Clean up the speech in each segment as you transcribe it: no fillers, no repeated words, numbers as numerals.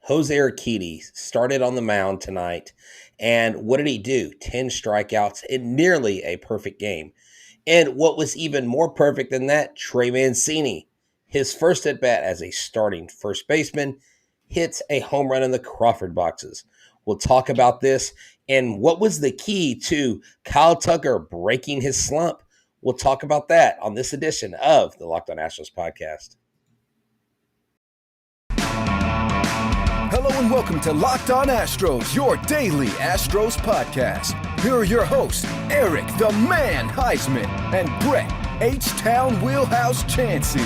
Jose Urquidy started on the mound tonight, and what did he do? 10 strikeouts in nearly a perfect game. And what was even more perfect than that, Trey Mancini, his first at bat as a starting first baseman, hits a home run in the Crawford boxes. We'll talk about this and what was the key to Kyle Tucker breaking his slump. We'll talk about that on this edition of the Locked On Astros podcast. Hello and welcome to Locked On Astros, your daily Astros podcast. Here are your hosts, Eric the Man Huysman and Brett H-Town Wheelhouse Chancey.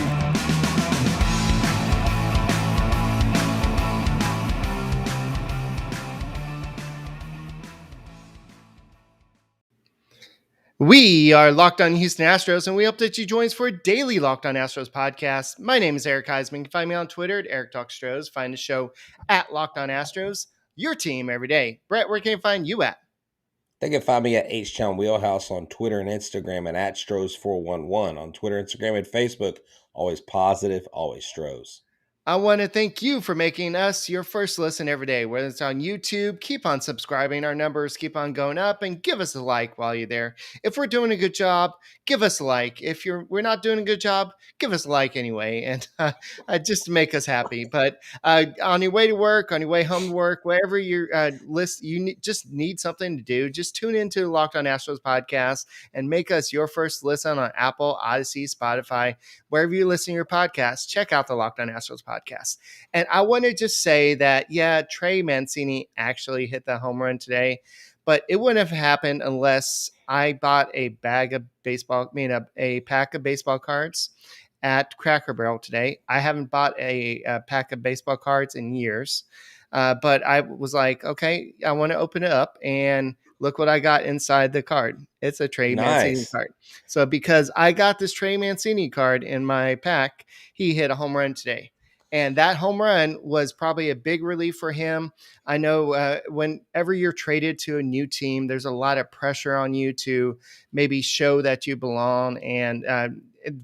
We are Locked On Houston Astros, and we hope that you join us for a daily Locked On Astros podcast. My name is Eric Huysman. You can find me on Twitter at Eric Talk Astros. Find the show at Locked On Astros, your team every day. Brett, where can you find you at? They can find me at H-Town Wheelhouse on Twitter and Instagram and at Stros411 on Twitter, Instagram, and Facebook. Always positive, always Stros. I want to thank you for making us your first listen every day. Whether it's on YouTube, keep on subscribing. Our numbers keep on going up, and give us a like while you're there. If we're doing a good job, give us a like. If we're not doing a good job, give us a like anyway, and just to make us happy. But on your way to work, on your way home to work, wherever you're just need something to do, just tune into the Locked On Astros podcast and make us your first listen on Apple, Odyssey, Spotify, wherever you listen to your podcast. Check out the Locked On Astros podcast. And I want to just say that, yeah, Trey Mancini actually hit the home run today, but it wouldn't have happened unless I bought a pack of baseball cards at Cracker Barrel today. I haven't bought a pack of baseball cards in years, but I was like, okay, I want to open it up and look what I got inside the card. It's a Trey Mancini card. So because I got this Trey Mancini card in my pack, he hit a home run today. And that home run was probably a big relief for him. I know whenever you're traded to a new team, there's a lot of pressure on you to maybe show that you belong.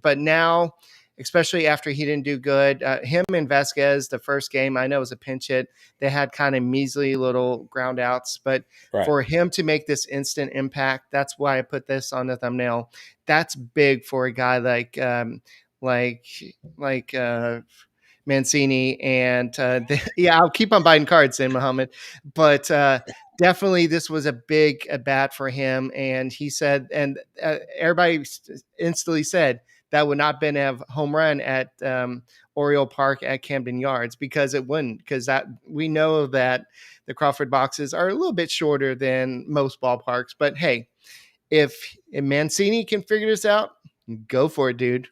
But now, especially after he didn't do good, him and Vasquez, the first game, I know it was a pinch hit. They had kind of measly little ground outs. But for him to make this instant impact, that's why I put this on the thumbnail. That's big for a guy like Mancini, and I'll keep on buying cards in Muhammad, but definitely this was a big at bat for him. And he said, and everybody instantly said that would not been a home run at Oriole Park at Camden Yards, because it wouldn't, because that we know that the Crawford boxes are a little bit shorter than most ballparks. But hey, if Mancini can figure this out, go for it, dude.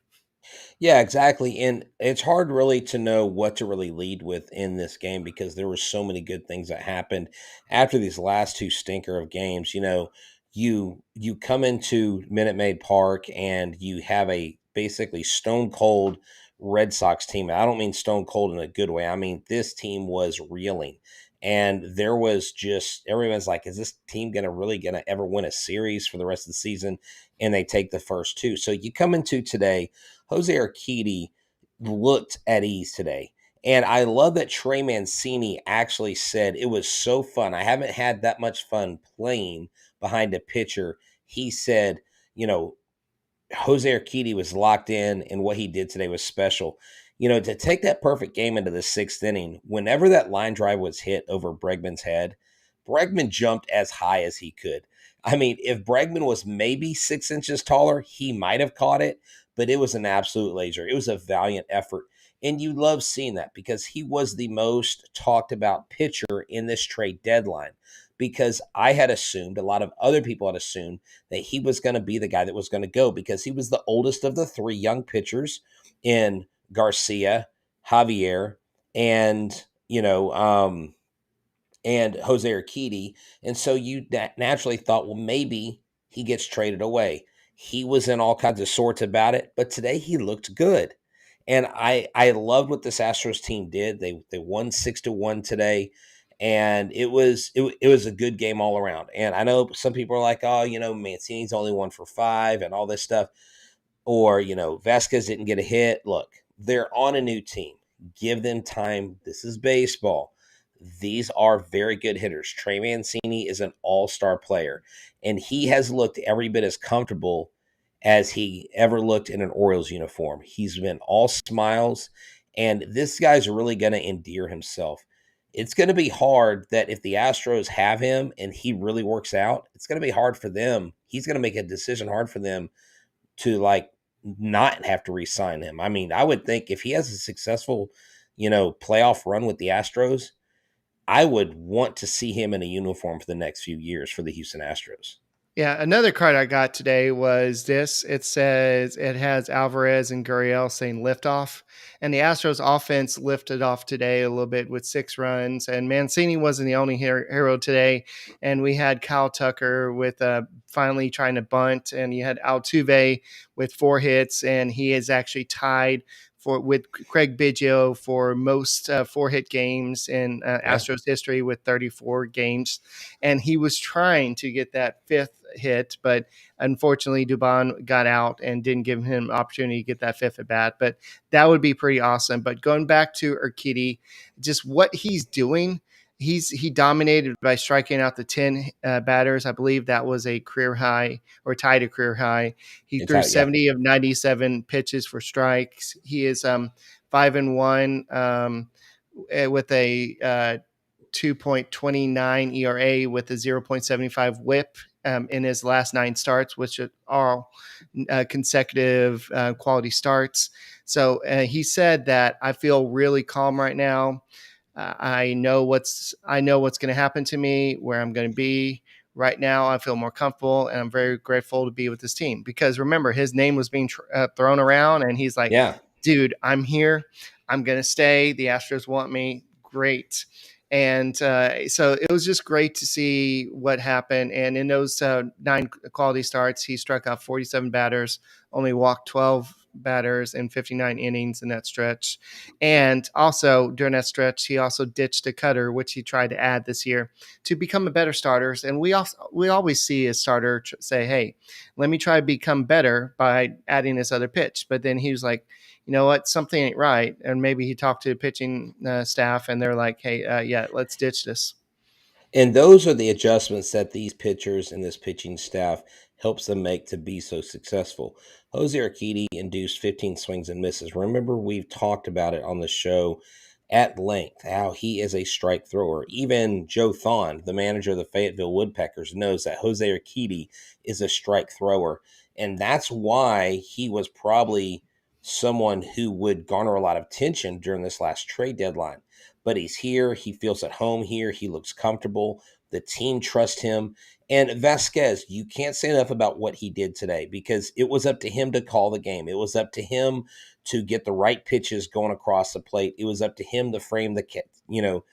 Yeah, exactly. And it's hard really to know what to really lead with in this game because there were so many good things that happened after these last two stinker of games. You know, you come into Minute Maid Park and you have a basically stone cold Red Sox team. I don't mean stone cold in a good way. I mean, this team was reeling. And there was just everyone's like, is this team gonna ever win a series for the rest of the season? And they take the first two. So you come into today, Jose Urquidy looked at ease today. And I love that Trey Mancini actually said it was so fun. I haven't had that much fun playing behind a pitcher. He said, you know, Jose Urquidy was locked in, and what he did today was special. You know, to take that perfect game into the sixth inning, whenever that line drive was hit over Bregman's head, Bregman jumped as high as he could. I mean, if Bregman was maybe 6 inches taller, he might have caught it, but it was an absolute laser. It was a valiant effort. And you love seeing that because he was the most talked about pitcher in this trade deadline, because I had assumed, a lot of other people had assumed, that he was going to be the guy that was going to go because he was the oldest of the three young pitchers in Garcia, Javier, and, and Jose Urquidy. And so you naturally thought, well, maybe he gets traded away. He was in all kinds of sorts about it, but today he looked good. And I loved what this Astros team did. They won 6-1 today, and it was a good game all around. And I know some people are like, oh, Mancini's only 1 for 5 and all this stuff, or Vasquez didn't get a hit. Look, they're on a new team. Give them time. This is baseball. these are very good hitters. Trey Mancini is an all-star player, and he has looked every bit as comfortable as he ever looked in an Orioles uniform. He's been all smiles, and this guy's really going to endear himself. It's going to be hard that if the Astros have him and he really works out, it's going to be hard for them. He's going to make a decision hard for them to not have to re-sign him. I mean, I would think if he has a successful, playoff run with the Astros, I would want to see him in a uniform for the next few years for the Houston Astros. Yeah, another card I got today was this. It says it has Alvarez and Gurriel saying liftoff. And the Astros offense lifted off today a little bit with 6 runs. And Mancini wasn't the only hero today. And we had Kyle Tucker with finally trying to bunt. And you had Altuve with 4 hits. And he is actually tied with Craig Biggio for most 4-hit games in Astros history with 34 games. And he was trying to get that 5th hit, but unfortunately Dubon got out and didn't give him an opportunity to get that 5th at bat. But that would be pretty awesome. But going back to Urquidy, just what he's doing, he dominated by striking out the 10 batters. I believe that was a career high or tied a career high. He threw 70 of 97 pitches for strikes. He is 5-1 with a 2.29 ERA with a 0.75 WHIP in his last 9 starts, which are all consecutive quality starts. So he said that I feel really calm right now. I know what's going to happen to me, where I'm going to be right now. I feel more comfortable, and I'm very grateful to be with this team, because remember, his name was being thrown around, and he's like, dude, I'm here. I'm going to stay. The Astros want me. Great. And so it was just great to see what happened. And in those 9 quality starts, he struck out 47 batters, only walked 12 batters in 59 innings in that stretch. And also during that stretch, he also ditched a cutter, which he tried to add this year to become a better starter. And we always see a starter say, hey, let me try to become better by adding this other pitch. But then he was like, you know what, something ain't right. And maybe he talked to the pitching staff, and they're like, hey, yeah, let's ditch this. And those are the adjustments that these pitchers and this pitching staff helps them make to be so successful. Jose Urquidy induced 15 swings and misses. Remember, we've talked about it on the show at length, how he is a strike thrower. Even Joe Thon, the manager of the Fayetteville Woodpeckers, knows that Jose Urquidy is a strike thrower. And that's why he was probably someone who would garner a lot of attention during this last trade deadline. But he's here. He feels at home here. He looks comfortable. The team trusts him. And Vasquez, you can't say enough about what he did today, because it was up to him to call the game. It was up to him to get the right pitches going across the plate. It was up to him to frame the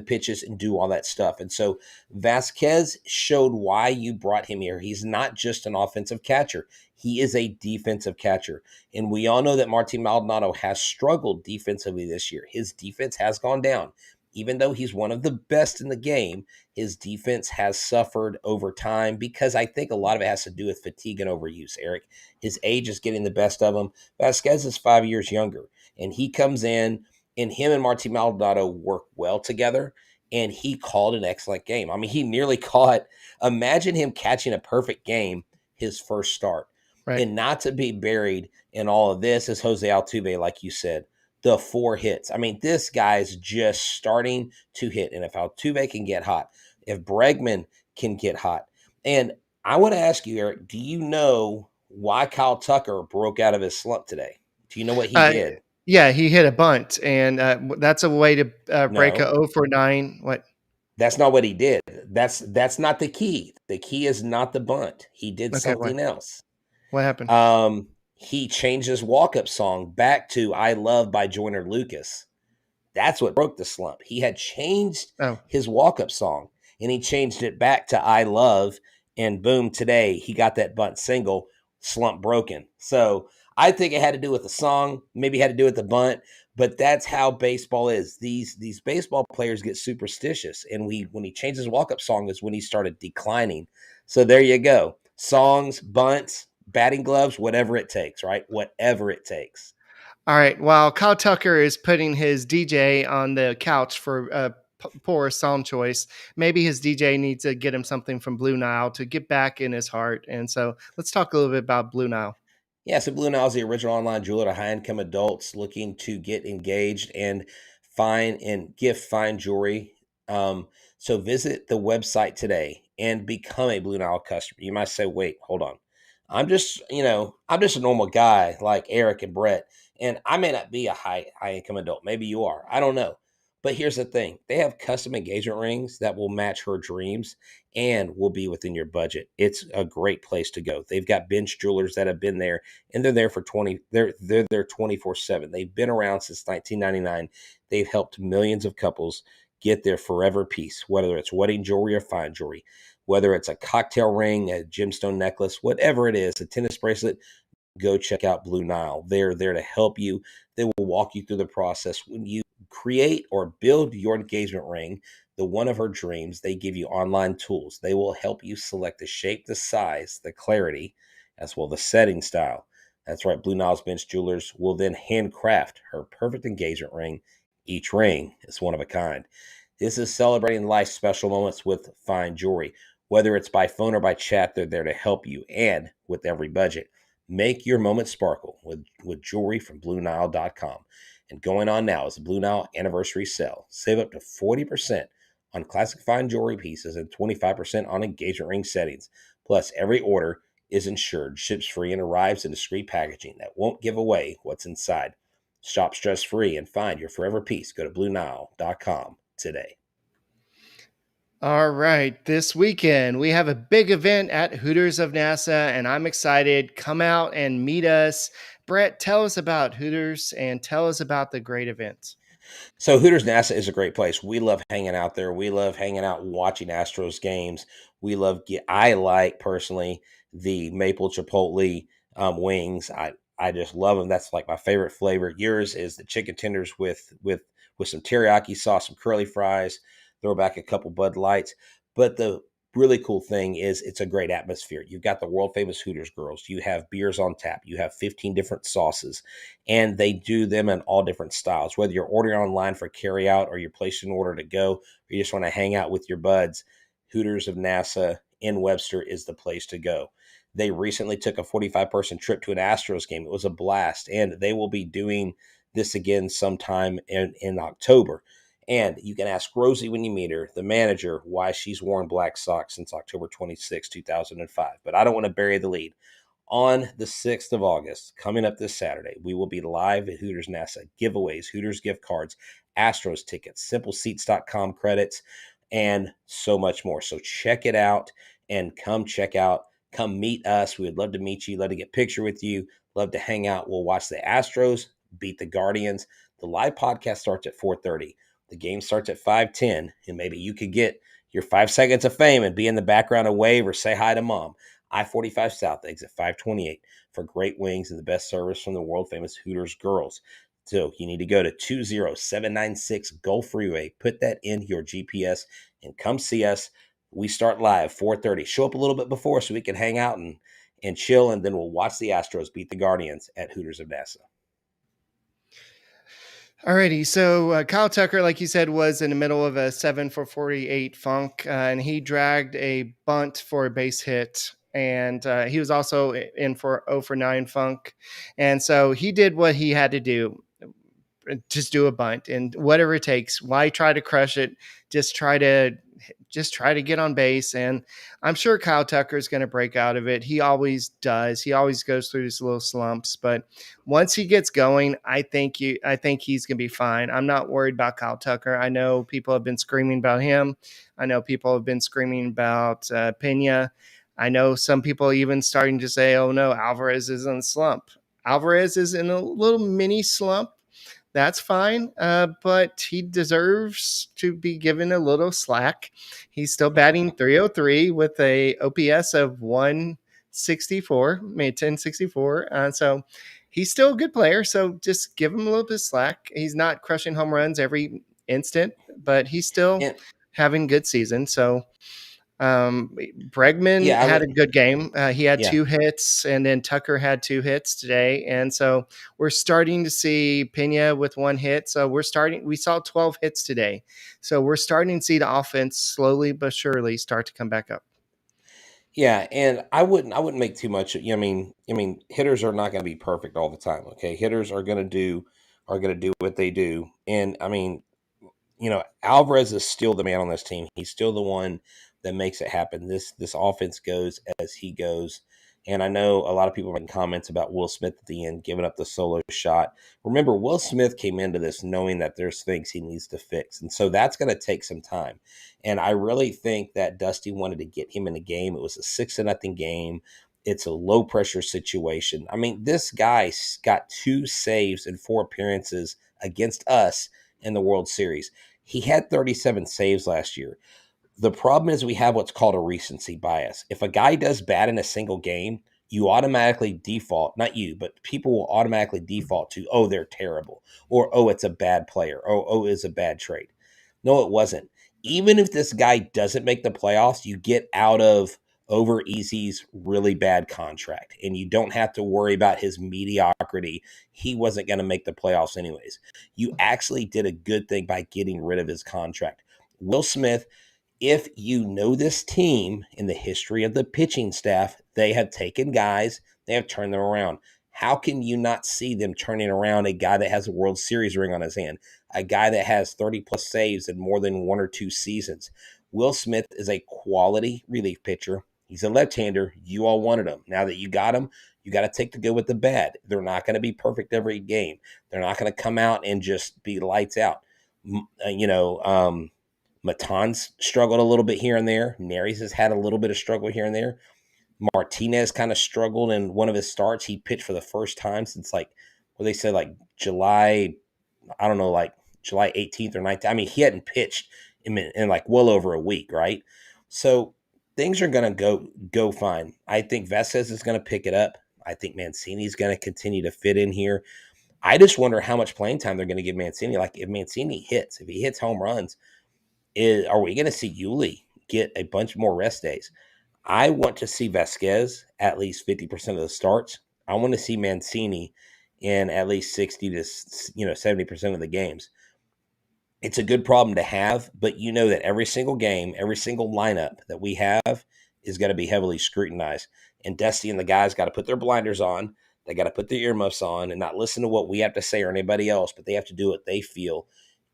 pitches and do all that stuff. And so Vasquez showed why you brought him here. He's not just an offensive catcher. He is a defensive catcher. And we all know that Martin Maldonado has struggled defensively this year. His defense has gone down. Even though he's one of the best in the game, his defense has suffered over time, because I think a lot of it has to do with fatigue and overuse, Eric. His age is getting the best of him. Vasquez is 5 years younger, and he comes in, and him and Martin Maldonado work well together, and he called an excellent game. I mean, he nearly caught, imagine him catching a perfect game his first start. Right. And not to be buried in all of this is Jose Altuve, like you said. The 4 hits. I mean, this guy's just starting to hit. And if Altuve can get hot, if Bregman can get hot. And I want to ask you, Eric, do you know why Kyle Tucker broke out of his slump today? Do you know what he did? Yeah, he hit a bunt, and that's a way to break a 0 for 9. What? That's not what he did. That's not the key. The key is not the bunt. He did something else. What happened? He changed his walk-up song back to I Love by Joyner Lucas. That's what broke the slump. He had changed his walk-up song, and he changed it back to I Love, and boom, today he got that bunt single, slump broken. So I think it had to do with the song, maybe had to do with the bunt, but that's how baseball is. These baseball players get superstitious, and when he changed his walk-up song is when he started declining. So there you go. Songs, bunts, batting gloves, whatever it takes, right? Whatever it takes. All right. While Kyle Tucker is putting his DJ on the couch for poor song choice. Maybe his DJ needs to get him something from Blue Nile to get back in his heart. And so let's talk a little bit about Blue Nile. Yeah, so Blue Nile is the original online jeweler to high-income adults looking to get engaged and gift fine jewelry. So visit the website today and become a Blue Nile customer. You might say, "Wait, hold on. I'm just a normal guy like Eric and Brett, and I may not be a high income adult. Maybe you are. I don't know." But here's the thing. They have custom engagement rings that will match her dreams and will be within your budget. It's a great place to go. They've got bench jewelers that have been there, and they're there for 20 they're there 24/7. They've been around since 1999. They've helped millions of couples get their forever piece, whether it's wedding jewelry or fine jewelry, whether it's a cocktail ring, a gemstone necklace, whatever it is, a tennis bracelet. Go check out Blue Nile. They're there to help you. They will walk you through the process. When you create or build your engagement ring, the one of her dreams, they give you online tools. They will help you select the shape, the size, the clarity, as well the setting style. That's right. Blue Nile's Bench Jewelers will then handcraft her perfect engagement ring. Each ring is one of a kind. This is celebrating life's special moments with fine jewelry. Whether it's by phone or by chat, they're there to help you and with every budget. Make your moment sparkle with jewelry from BlueNile.com. And going on now is the Blue Nile anniversary sale. Save up to 40% on classic fine jewelry pieces and 25% on engagement ring settings. Plus, every order is insured, ships free, and arrives in discreet packaging that won't give away what's inside. Shop stress free and find your forever piece. Go to BlueNile.com today. All right. This weekend, we have a big event at Hooters of NASA, and I'm excited. Come out and meet us. Brett, tell us about Hooters and tell us about the great event. So Hooters NASA is a great place. We love hanging out there. We love hanging out and watching Astros games. I like personally the maple chipotle wings. I just love them. That's like my favorite flavor. Yours is the chicken tenders with some teriyaki sauce, some curly fries. Throw back a couple Bud Lights. But the really cool thing is it's a great atmosphere. You've got the world famous Hooters girls. You have beers on tap. You have 15 different sauces, and they do them in all different styles. Whether you're ordering online for carry out or you're placing an order to go, or you just want to hang out with your buds, Hooters of NASA in Webster is the place to go. They recently took a 45-person trip to an Astros game. It was a blast, and they will be doing this again sometime in October. And you can ask Rosie when you meet her, the manager, why she's worn black socks since October 26, 2005. But I don't want to bury the lead. On the 6th of August, coming up this Saturday, we will be live at Hooters NASA. Giveaways, Hooters gift cards, Astros tickets, SimpleSeats.com credits, and so much more. So check it out and come meet us. We would love to meet you, love to get a picture with you, love to hang out. We'll watch the Astros beat the Guardians. The live podcast starts at 4:30. The game starts at 5:10, and maybe you could get your 5 seconds of fame and be in the background and wave or say hi to mom. I-45 South, exit 528 for great wings and the best service from the world-famous Hooters girls. So you need to go to 20796 Gulf Freeway. Put that in your GPS and come see us. We start live 4:30. Show up a little bit before so we can hang out and chill, and then we'll watch the Astros beat the Guardians at Hooters of NASA. Alrighty, so Kyle Tucker, like you said, was in the middle of a 7 for 48 funk, and he dragged a bunt for a base hit, and he was also in for 0 for 9 funk, and so he did what he had to do. Just do a bunt and whatever it takes. Why try to crush it? Just try to get on base. And I'm sure Kyle Tucker is going to break out of it. He always does. He always goes through these little slumps, but once he gets going, I think he's going to be fine. I'm not worried about Kyle Tucker. I know people have been screaming about him. I know people have been screaming about Pena. I know some people even starting to say, oh no, Alvarez is in a slump. Alvarez is in a little mini slump. That's fine, but he deserves to be given a little slack. He's still batting .303 with a OPS of 164, made 1064. So he's still a good player. So just give him a little bit of slack. He's not crushing home runs every instant, but he's still having a good season. So Bregman Yeah, I had would. a good game. He had Yeah, 2 hits, and then Tucker had 2 hits today. And so we're starting to see Pena with 1 hit. So we saw 12 hits today. So we're starting to see the offense slowly but surely start to come back up. yeah, and I wouldn't make too much. I mean, hitters are not going to be perfect all the time. Okay, hitters are going to do what they do, and I mean, Alvarez is still the man on this team. He's still the one that makes it happen. This offense goes as he goes. And I know a lot of people are making comments about Will Smith at the end, giving up the solo shot. Remember, Will Smith came into this knowing that there's things he needs to fix. And so that's going to take some time. And I really think that Dusty wanted to get him in the game. It was a 6-0 game. It's a low pressure situation. I mean, this guy got 2 saves in 4 appearances against us in the World Series. He had 37 saves last year. The problem is we have what's called a recency bias. If a guy does bad in a single game, you automatically default, not you, but people will automatically default to, oh, they're terrible, or oh, it's a bad player, or oh, it's a bad trade. No, it wasn't. Even if this guy doesn't make the playoffs, you get out of over Easy's really bad contract, and you don't have to worry about his mediocrity. He wasn't going to make the playoffs anyways. You actually did a good thing by getting rid of his contract. Will Smith, if you know this team in the history of the pitching staff, they have taken guys, they have turned them around. How can you not see them turning around a guy that has a World Series ring on his hand, a guy that has 30 plus saves in more than 1 or 2 seasons? Will Smith is a quality relief pitcher. He's a left-hander. You all wanted him. Now that you got him, you got to take the good with the bad. They're not going to be perfect every game. They're not going to come out and just be lights out. Maton's struggled a little bit here and there. Neris has had a little bit of struggle here and there. Martinez kind of struggled in one of his starts. He pitched for the first time since what they said, like July, I don't know, like July 18th or 19th. I mean, he hadn't pitched in like well over a week, right? So things are going to go fine. I think Vasquez is going to pick it up. I think Mancini is going to continue to fit in here. I just wonder how much playing time they're going to give Mancini. Like if Mancini hits, if he hits home runs, are we going to see Yuli get a bunch more rest days? I want to see Vasquez at least 50% of the starts. I want to see Mancini in at least 60 to 70% of the games. It's a good problem to have, but you know that every single game, every single lineup that we have is going to be heavily scrutinized. And Dusty and the guys got to put their blinders on. They got to put their earmuffs on and not listen to what we have to say or anybody else, but they have to do what they feel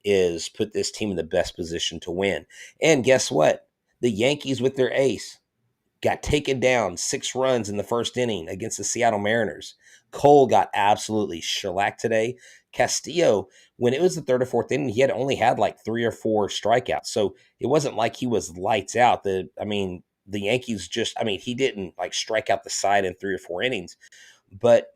is put this team in the best position to win. And guess what? The Yankees with their ace got taken down 6 runs in the first inning against the Seattle Mariners. Cole got absolutely shellacked today. Castillo, when it was the 3rd or 4th inning, he had only had like 3 or 4 strikeouts. So it wasn't like he was lights out. The Yankees he didn't like strike out the side in 3 or 4 innings. But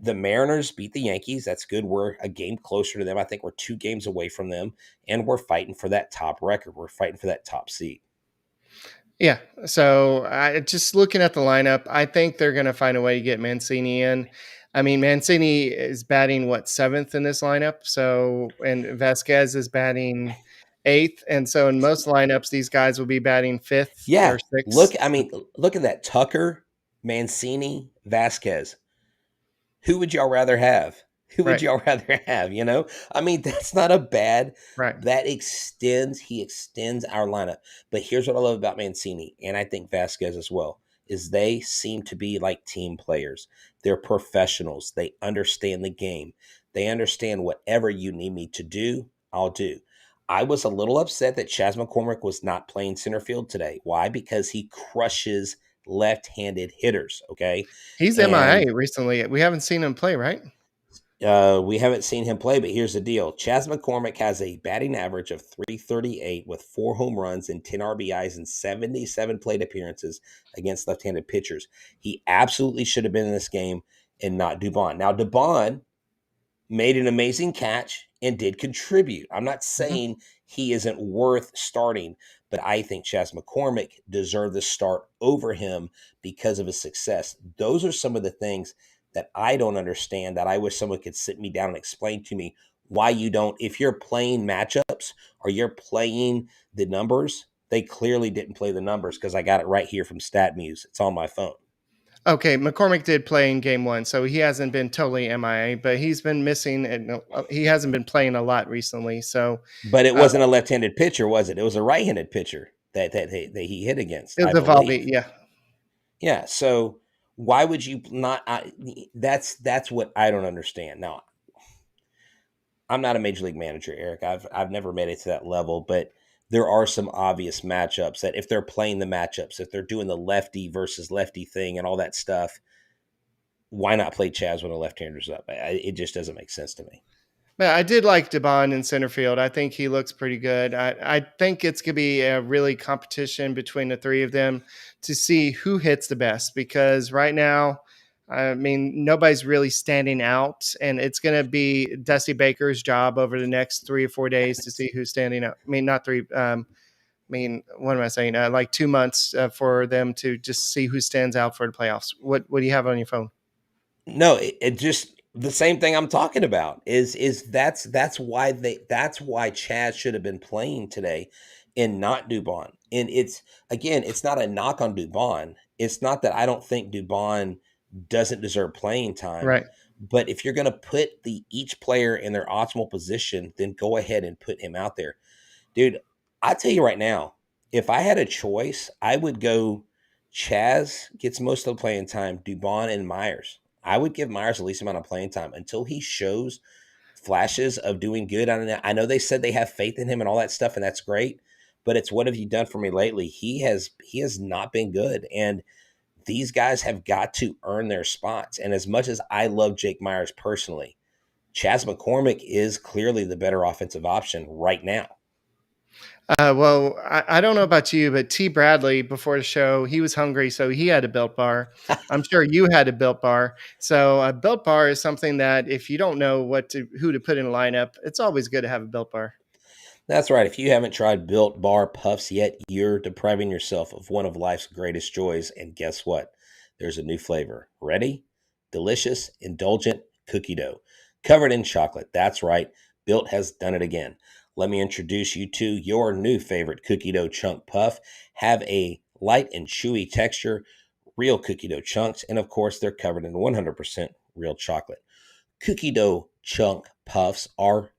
the Mariners beat the Yankees. That's good. We're a game closer to them. I think we're 2 games away from them, and we're fighting for that top record. We're fighting for that top seed. Yeah. So just looking at the lineup, I think they're going to find a way to get Mancini in. I mean, Mancini is batting 7th in this lineup. So, and Vasquez is batting 8th. And so in most lineups, these guys will be batting 5th Yeah, or 6th. look at that. Tucker, Mancini, Vasquez. Who would y'all rather have? Who would Right. y'all rather have? I mean, that's not a bad. Right. He extends our lineup. But here's what I love about Mancini, and I think Vasquez as well, is they seem to be like team players. They're professionals. They understand the game. They understand whatever you need me to do, I'll do. I was a little upset that Chas McCormick was not playing center field today. Why? Because he crushes left-handed hitters. Okay, He's and MIA recently. We haven't seen him play, right? we haven't seen him play, but here's the deal. Chas McCormick has a batting average of 338 with 4 home runs and 10 RBIs in 77 plate appearances against left-handed pitchers. He absolutely should have been in this game and not Dubon. Now, Dubon made an amazing catch and did contribute. I'm not Mhm. saying he isn't worth starting, but I think Chas McCormick deserved the start over him because of his success. Those are some of the things that I don't understand that I wish someone could sit me down and explain to me why you don't. If you're playing matchups or you're playing the numbers, They clearly didn't play the numbers because I got it right here from StatMuse. It's on my phone. Okay, McCormick did play in game one, so he hasn't been totally MIA, but he's been missing, and he hasn't been playing a lot recently. So But it uh, wasn't a left-handed pitcher, was it? It was a right-handed pitcher that he hit against, it I was Evaldi, believe. yeah. Yeah. So why would you not? That's what I don't understand. Now, I'm not a major league manager, Eric. I've never made it to that level, but there are some obvious matchups that if they're playing the matchups, if they're doing the lefty versus lefty thing and all that stuff, why not play Chaz when a left-hander's up? It just doesn't make sense to me. But I did like Debon in center field. I think he looks pretty good. I think it's going to be a really competition between the three of them to see who hits the best because right now, I mean, nobody's really standing out, and it's going to be Dusty Baker's job over the next 3 or 4 days to see who's standing out. I mean, not three. What am I saying? Like 2 months for them to just see who stands out for the playoffs. What do you have on your phone? No, it just the same thing I'm talking about is that's why Chaz should have been playing today and not Dubon. And it's not a knock on Dubon. It's not that I don't think Dubon doesn't deserve playing time, Right. but if you're going to put each player in their optimal position, then go ahead and put him out there. Dude, I tell you right now, if I had a choice, I would go Chaz gets most of the playing time, Dubon and Myers. I would give Myers the least amount of playing time until he shows flashes of doing good. I know they said they have faith in him and all that stuff, and that's great. But it's what have you done for me lately? He has not been good, and these guys have got to earn their spots. And as much as I love Jake Myers personally, Chas McCormick is clearly the better offensive option right now. Well, I don't know about you, but T. Bradley before the show, he was hungry, so he had a Built Bar. I'm sure you had a Built Bar. So a Built Bar is something that if you don't know who to put in a lineup, it's always good to have a Built Bar. That's right. If you haven't tried Built Bar Puffs yet, you're depriving yourself of one of life's greatest joys. And guess what? There's a new flavor. Ready? Delicious, indulgent cookie dough covered in chocolate. That's right. Built has done it again. Let me introduce you to your new favorite cookie dough chunk puff. Have a light and chewy texture, real cookie dough chunks, and of course, they're covered in 100% real chocolate. Cookie dough chunk puffs are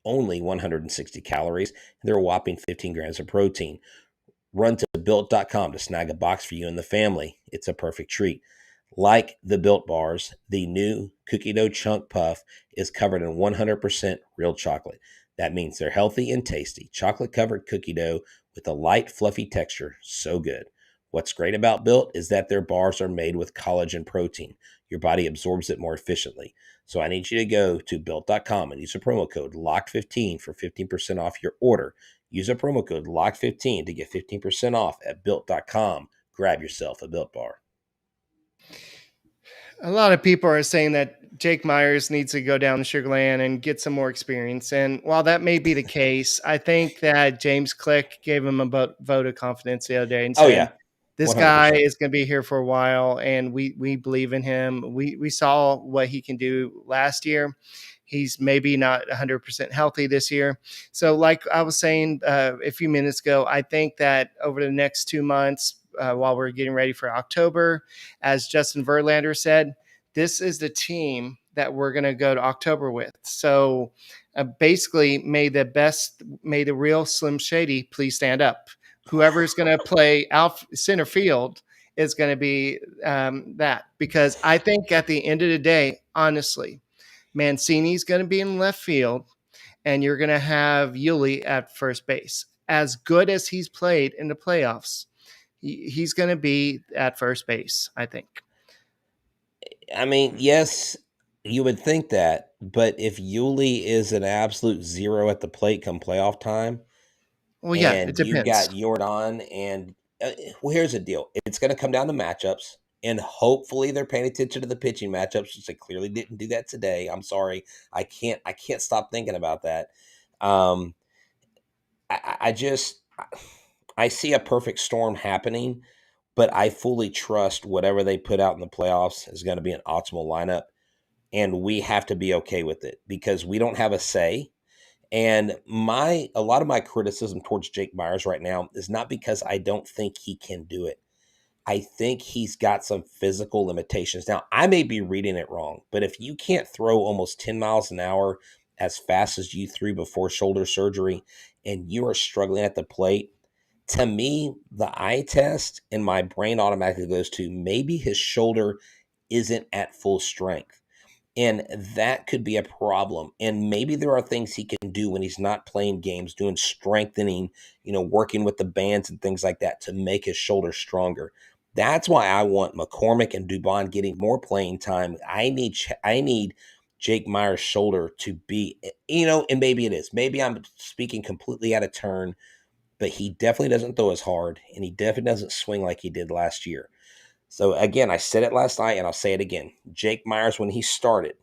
only 160 calories, and they're a whopping 15 grams of protein. Run to built.com to snag a box for you and the family. It's a perfect treat. Like the Built Bars, the new cookie dough chunk puff is covered in 100% real chocolate. That means they're healthy and tasty. Chocolate covered cookie dough with a light, fluffy texture. So good. What's great about Built is that their bars are made with collagen protein. Your body absorbs it more efficiently. So I need you to go to built.com and use a promo code LOCK15 for 15% off your order. Use a promo code LOCK15 to get 15% off at built.com. Grab yourself a Built Bar. A lot of people are saying that Jake Myers needs to go down the Sugar Land and get some more experience. And while that may be the case, I think that James Click gave him a vote of confidence the other day and saying, this 100%. guy is going to be here for a while, and we believe in him. We saw what he can do last year. He's maybe not 100% healthy this year. So like I was saying a few minutes ago, I think that over the next 2 months, while we're getting ready for October, as Justin Verlander said, this is the team that we're going to go to October with. So basically, may the real Slim Shady please stand up. Whoever's going to play out center field is going to be that. Because I think at the end of the day, honestly, Mancini's going to be in left field, and you're going to have Yuli at first base. As good as he's played in the playoffs, he's going to be at first base, I think. I mean, yes, you would think that, but if Yuli is an absolute zero at the plate come playoff time, well, yeah, it and you depends. got Jordan, and well, here's the deal: it's going to come down to matchups, and hopefully they're paying attention to the pitching matchups, which they clearly didn't do that today. I'm sorry, I can't stop thinking about that. I just I see a perfect storm happening, but I fully trust whatever they put out in the playoffs is going to be an optimal lineup, and we have to be okay with it because we don't have a say. And a lot of my criticism towards Jake Myers right now is not because I don't think he can do it. I think he's got some physical limitations. Now, I may be reading it wrong, but if you can't throw almost 10 miles an hour as fast as you threw before shoulder surgery and you are struggling at the plate, to me, the eye test and my brain automatically goes to maybe his shoulder isn't at full strength. And that could be a problem. And maybe there are things he can do when he's not playing games, doing strengthening, working with the bands and things like that to make his shoulder stronger. That's why I want McCormick and Dubon getting more playing time. I need Jake Myers' shoulder to be, and maybe it is. Maybe I'm speaking completely out of turn, but he definitely doesn't throw as hard, and he definitely doesn't swing like he did last year. So again, I said it last night and I'll say it again. Jake Myers, when he started,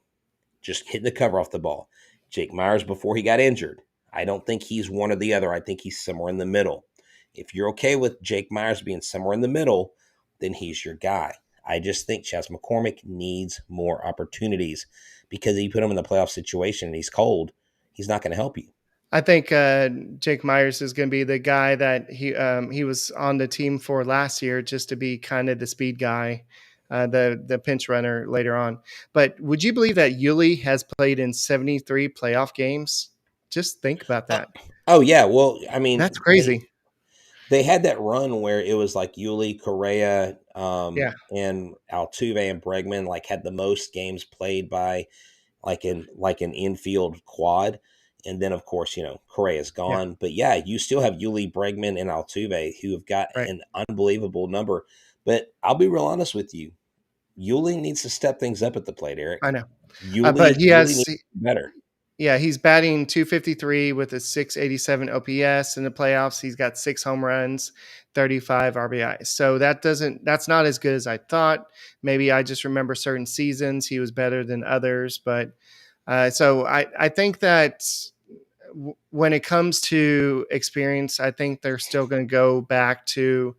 just hitting the cover off the ball. Jake Myers, before he got injured, I don't think he's one or the other. I think he's somewhere in the middle. If you're okay with Jake Myers being somewhere in the middle, then he's your guy. I just think Chas McCormick needs more opportunities because if you put him in the playoff situation and he's cold, he's not going to help you. I think Jake Myers is going to be the guy that he was on the team for last year, just to be kind of the speed guy, the pinch runner later on. But would you believe that Yuli has played in 73 playoff games? Just think about Oh, that. oh yeah. Well, I mean, That's crazy. they had that run where it was like Yuli, Correa, Yeah, and Altuve and Bregman like had the most games played by like an infield quad. And then of course, Correa's yeah, gone. But yeah, you still have Yuli, Bregman, and Altuve who have got right. an unbelievable number. But I'll be real honest with you. Yuli needs to step things up at the plate, I Eric. know. But Yuli needs to be better. yeah, he's batting 253 with a 687 OPS in the playoffs. He's got 6 home runs, 35 RBIs. So that's not as good as I thought. Maybe I just remember certain seasons he was better than others. But so I think that when it comes to experience, I think they're still going to go back to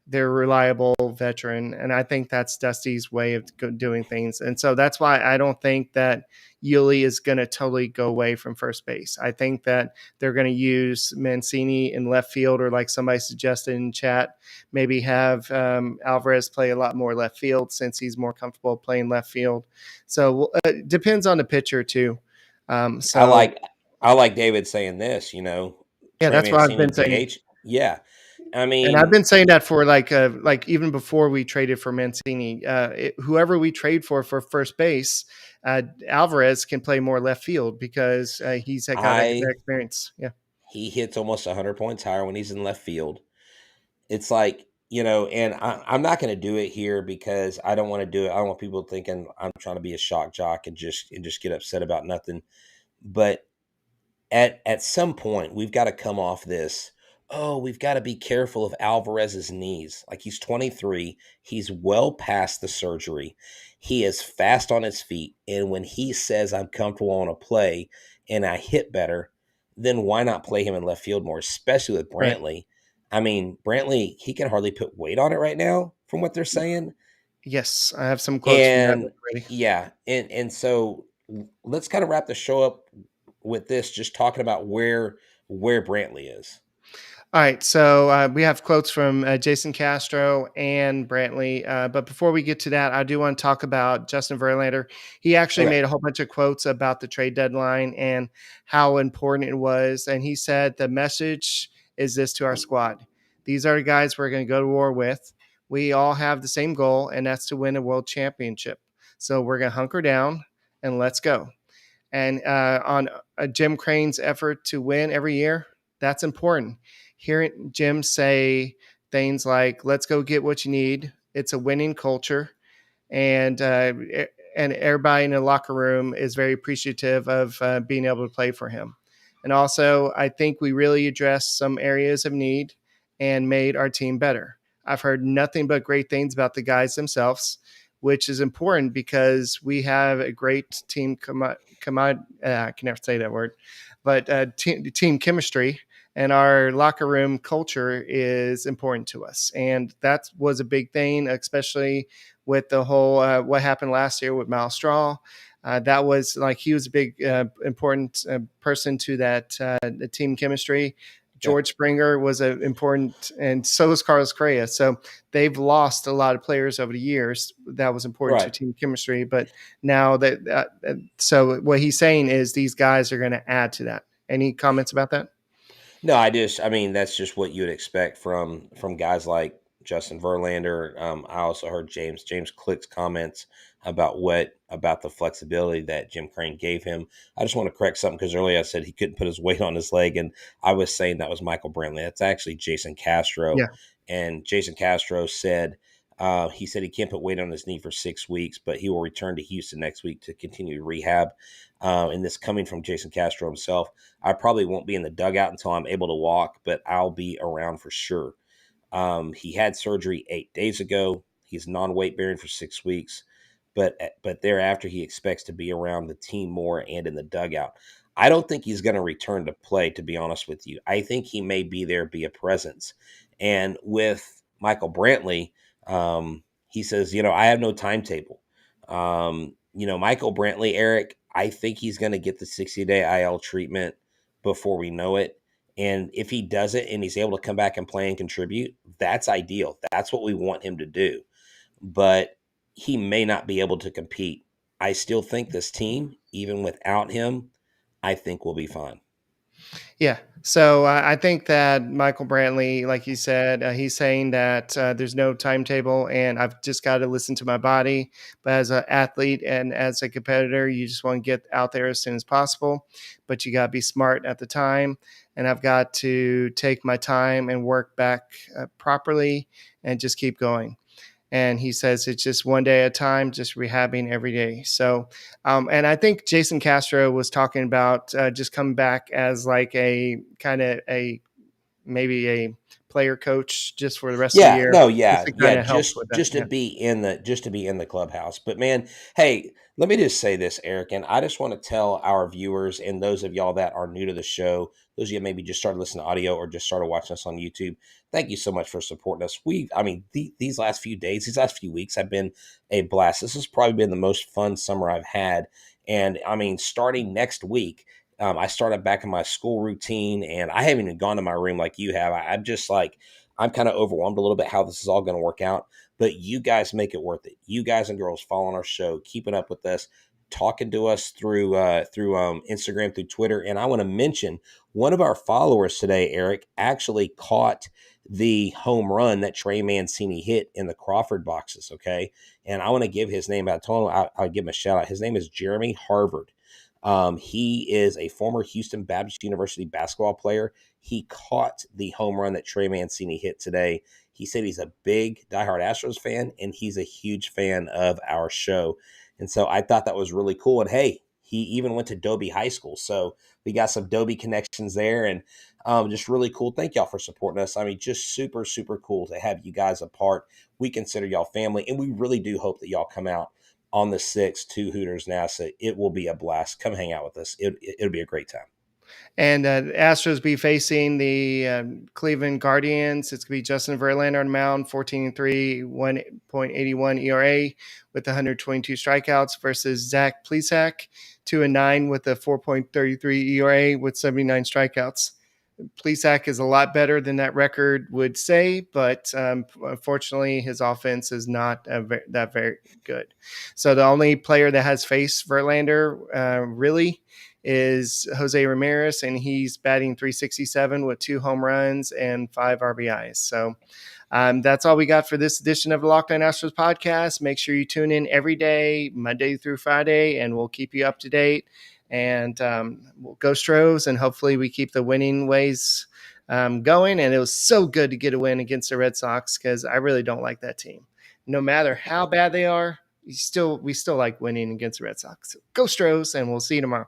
their reliable veteran. And I think that's Dusty's way of doing things. And so that's why I don't think that Yuli is going to totally go away from first base. I think that they're going to use Mancini in left field, or like somebody suggested in chat, maybe have Alvarez play a lot more left field since he's more comfortable playing left field. So it depends on the pitcher too. I So like I like David saying this, yeah, Trey that's what I've Mancini been saying. DH. Yeah. I And I've mean, been saying that for like even before we traded for Mancini, whoever we trade for first base, Alvarez can play more left field because he's got that I experience. Yeah, he hits almost 100 points higher when he's in left field. It's like, and I'm not going to do it here because I don't want to do it. I don't want people thinking I'm trying to be a shock jock and just get upset about nothing. But at some point we've got to come off this. Oh, we've got to be careful of Alvarez's knees. Like, he's 23, he's well past the surgery. He is fast on his feet, and when he says I'm comfortable on a play and I hit better, then why not play him in left field more, especially with right. Brantley? I mean, Brantley, he can hardly put weight on it right now from what they're saying. Yes, I have some quotes from that And already. yeah, and so let's kind of wrap the show up with this, just talking about where Brantley is. All right, so we have quotes from Jason Castro and Brantley. But before we get to that, I do want to talk about Justin Verlander. He actually Okay. made a whole bunch of quotes about the trade deadline and how important it was. And he said, the message is this to our squad: these are the guys we're going to go to war with. We all have the same goal, and that's to win a world championship. So we're going to hunker down and let's go. And on Jim Crane's effort to win every year, that's important. Hearing Jim say things like, let's go get what you need. It's a winning culture. And everybody in the locker room is very appreciative of being able to play for him. And also, I think we really addressed some areas of need and made our team better. I've heard nothing but great things about the guys themselves, which is important because we have a great team. I can never say that word, but team chemistry and our locker room culture is important to us. And that was a big thing, especially with the whole what happened last year with Miles Straw. That was like he was a big important person to that the team chemistry. Yeah. George Springer was an important, and so was Carlos Correa. So they've lost a lot of players over the years. That was important to Right. team chemistry. But now so what he's saying is these guys are going to add to that. Any comments about that? No, I mean, that's just what you would expect from guys like Justin Verlander. I also heard James Click's comments about the flexibility that Jim Crane gave him. I just want to correct something because earlier I said he couldn't put his weight on his leg, and I was saying that was Michael Brantley. That's actually Jason Castro, Yeah. and Jason Castro said. He said he can't put weight on his knee for 6 weeks, but he will return to Houston next week to continue rehab. And this coming from Jason Castro himself. I probably won't be in the dugout until I'm able to walk, but I'll be around for sure. He had surgery 8 days ago. He's non-weight bearing for 6 weeks, but thereafter he expects to be around the team more and in the dugout. I don't think he's going to return to play, to be honest with you. I think he may be there, be a presence. And with Michael Brantley, he says, I have no timetable. Michael Brantley, Eric, I think he's going to get the 60-day IL treatment before we know it. And if he does it and he's able to come back and play and contribute, that's ideal. That's what we want him to do. But he may not be able to compete. I still think this team, even without him, I think will be fine. Yeah. So I think that Michael Brantley, like you said, he's saying that there's no timetable and I've just got to listen to my body. But as an athlete and as a competitor, you just want to get out there as soon as possible. But you got to be smart at the time. And I've got to take my time and work back properly and just keep going. And he says it's just one day at a time, just rehabbing every day. So, and I think Jason Castro was talking about just coming back as like a kind of maybe a player coach just for the rest of the Yeah, year, no, just yeah, to yeah. kind of help Just with that. just to Yeah. be in the clubhouse. But man, hey, let me just say this, Eric, and I just want to tell our viewers and those of y'all that are new to the show, those of you that maybe just started listening to audio or just started watching us on YouTube, thank you so much for supporting us. These last few days, these last few weeks have been a blast. This has probably been the most fun summer I've had, and I mean, starting next week. I started back in my school routine, and I haven't even gone to my room like you have. I'm just like I'm kind of overwhelmed a little bit how this is all going to work out, but you guys make it worth it. You guys and girls following our show, keeping up with us, talking to us through Instagram, through Twitter. And I want to mention one of our followers today, Eric, actually caught the home run that Trey Mancini hit in the Crawford boxes. Okay. And I want to give his name out. I told him I'll give him a shout out. His name is Jeremy Harvard. He is a former Houston Baptist University basketball player. He caught the home run that Trey Mancini hit today. He said he's a big diehard Astros fan, and he's a huge fan of our show. And so I thought that was really cool. And hey, he even went to Dobie High School. So we got some Dobie connections there, and just really cool. Thank y'all for supporting us. I mean, just super, super cool to have you guys a part. We consider y'all family, and we really do hope that y'all come out on the 6th to Hooters NASA. It will be a blast. Come hang out with us. It'll be a great time. And the Astros be facing the Cleveland Guardians. It's going to be Justin Verlander on the mound, 14-3, 1.81 ERA with 122 strikeouts versus Zach Plesac, 2-9 with a 4.33 ERA with 79 strikeouts. Plesac is a lot better than that record would say, but unfortunately, his offense is not that very good. So the only player that has faced Verlander really is Jose Ramirez, and he's batting 367 with 2 home runs and 5 RBIs. So that's all we got for this edition of the Locked On Astros podcast. Make sure you tune in every day, Monday through Friday, and we'll keep you up to date. And we'll go Stros, and hopefully we keep the winning ways going. And it was so good to get a win against the Red Sox because I really don't like that team. No matter how bad they are, we still like winning against the Red Sox. So go Stros, and we'll see you tomorrow.